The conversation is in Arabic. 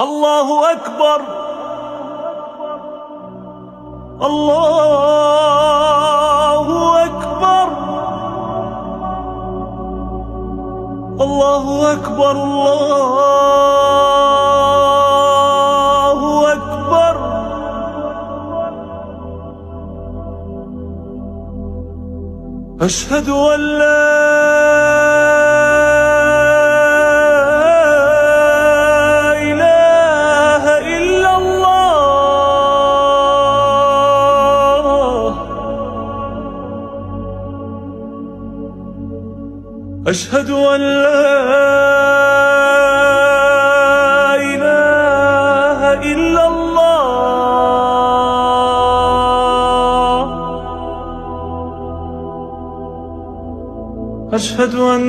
الله أكبر الله أكبر الله أكبر الله أكبر. أشهد أن لا إله إلا الله. أشهد أن لا إله إلا الله. أشهد أن